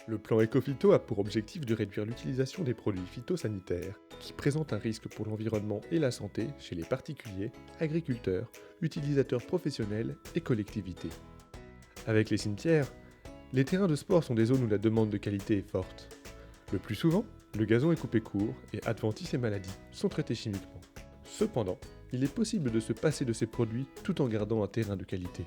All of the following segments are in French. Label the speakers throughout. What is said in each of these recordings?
Speaker 1: Le plan Ecophyto a pour objectif de réduire l'utilisation des produits phytosanitaires qui présentent un risque pour l'environnement et la santé chez les particuliers, agriculteurs, utilisateurs professionnels et collectivités. Avec les cimetières, les terrains de sport sont des zones où la demande de qualité est forte. Le plus souvent, le gazon est coupé court et adventices et maladies sont traités chimiquement. Cependant, il est possible de se passer de ces produits tout en gardant un terrain de qualité.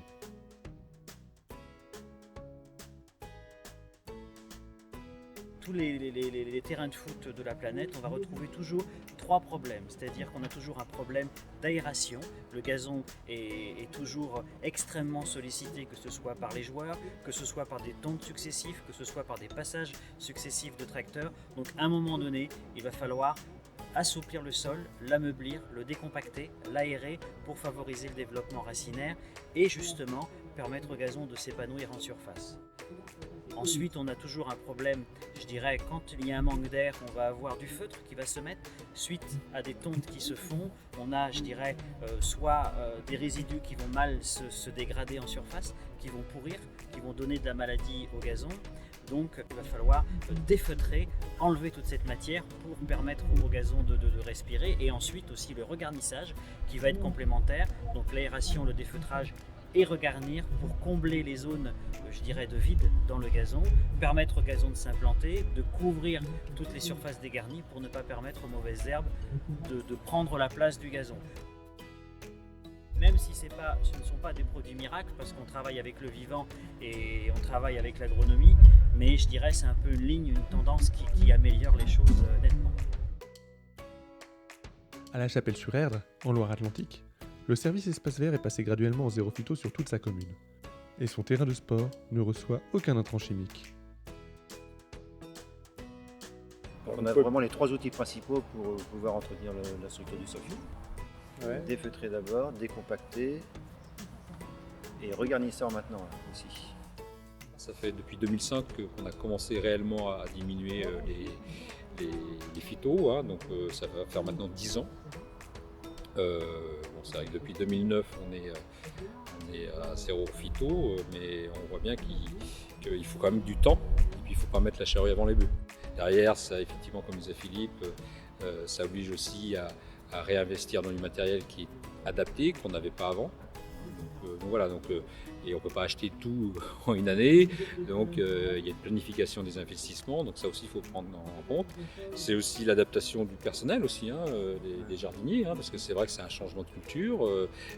Speaker 2: Tous les terrains de foot de la planète, on va retrouver toujours trois problèmes. C'est-à-dire qu'on a toujours un problème d'aération. Le gazon est toujours extrêmement sollicité, que ce soit par les joueurs, que ce soit par des tontes successifs, que ce soit par des passages successifs de tracteurs. Donc à un moment donné, il va falloir assouplir le sol, l'ameublir, le décompacter, l'aérer pour favoriser le développement racinaire et justement permettre au gazon de s'épanouir en surface. Ensuite, on a toujours un problème, je dirais, quand il y a un manque d'air, on va avoir du feutre qui va se mettre suite à des tontes qui se font. On a, je dirais, soit des résidus qui vont mal se dégrader en surface, qui vont pourrir, qui vont donner de la maladie au gazon. Donc, il va falloir défeutrer, enlever toute cette matière pour permettre au gazon de respirer. Et ensuite aussi le regarnissage qui va être complémentaire. Donc l'aération, le défeutrage et regarnir pour combler les zones, je dirais, de vide dans le gazon, permettre au gazon de s'implanter, de couvrir toutes les surfaces dégarnies pour ne pas permettre aux mauvaises herbes de prendre la place du gazon. Même si ce ne sont pas des produits miracles, parce qu'on travaille avec le vivant et on travaille avec l'agronomie, mais je dirais c'est un peu une ligne, une tendance qui améliore les choses nettement.
Speaker 1: À La Chapelle-sur-Erdre, en Loire-Atlantique, le service espace vert est passé graduellement en zéro phyto sur toute sa commune. Et son terrain de sport ne reçoit aucun intrant chimique.
Speaker 3: On a vraiment les trois outils principaux pour pouvoir entretenir la structure du socle.
Speaker 4: Ouais.
Speaker 3: Défeutrer d'abord, décompacter et regarnisseur maintenant aussi.
Speaker 5: Ça fait depuis 2005 qu'on a commencé réellement à diminuer les phytos, hein, donc ça va faire maintenant 10 ans. C'est vrai que depuis 2009 on est à zéro phyto, mais on voit bien qu'il faut quand même du temps et puis il ne faut pas mettre la charrue avant les bœufs. Derrière, ça, effectivement, comme disait Philippe, ça oblige aussi à réinvestir dans du matériel qui est adapté, qu'on n'avait pas avant. Donc voilà, et on ne peut pas acheter tout en une année, donc il y a une planification des investissements, donc ça aussi il faut prendre en compte. C'est aussi l'adaptation du personnel aussi, hein, des jardiniers, hein, parce que c'est vrai que c'est un changement de culture.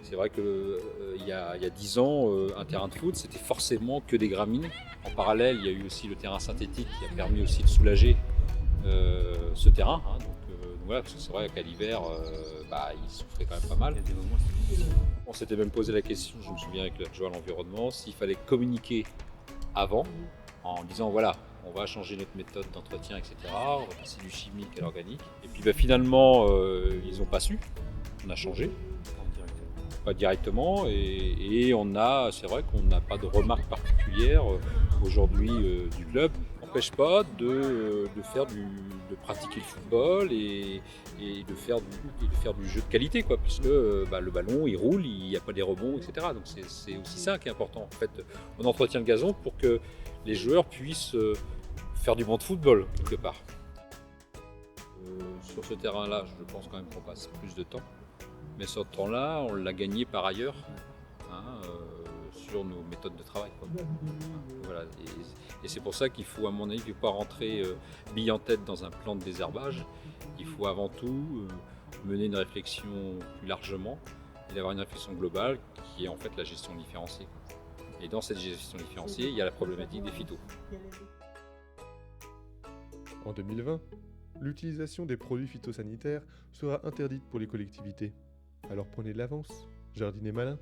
Speaker 5: C'est vrai qu'il y a 10 ans, un terrain de foot, c'était forcément que des gramines. En parallèle, il y a eu aussi le terrain synthétique qui a permis aussi de soulager ce terrain. Hein, donc voilà, parce que c'est vrai qu'à l'hiver, il souffrait quand même pas mal. On s'était même posé la question, je me souviens avec l'adjoint à l'environnement, s'il fallait communiquer avant, en disant voilà, on va changer notre méthode d'entretien, etc. On va passer du chimique à l'organique. Et puis finalement, ils n'ont pas su, on a changé. Pas directement, et c'est vrai qu'on n'a pas de remarques particulières aujourd'hui du club. Ça n'empêche pas de pratiquer le football et de faire du jeu de qualité, quoi, puisque le ballon il roule, il n'y a pas des rebonds, etc. Donc c'est aussi ça qui est important. En fait, on entretient le gazon pour que les joueurs puissent faire du bon de football quelque part. Sur ce terrain-là, je pense quand même qu'on passe plus de temps. Mais ce temps-là, on l'a gagné par ailleurs, hein, sur nos méthodes de travail, quoi. Voilà. Et c'est pour ça qu'il faut, à mon avis, il ne faut pas rentrer bille en tête dans un plan de désherbage. Il faut avant tout mener une réflexion plus largement et d'avoir une réflexion globale qui est en fait la gestion différenciée. Et dans cette gestion différenciée, il y a la problématique des phytos.
Speaker 1: En 2020, l'utilisation des produits phytosanitaires sera interdite pour les collectivités. Alors prenez de l'avance, jardinez malin.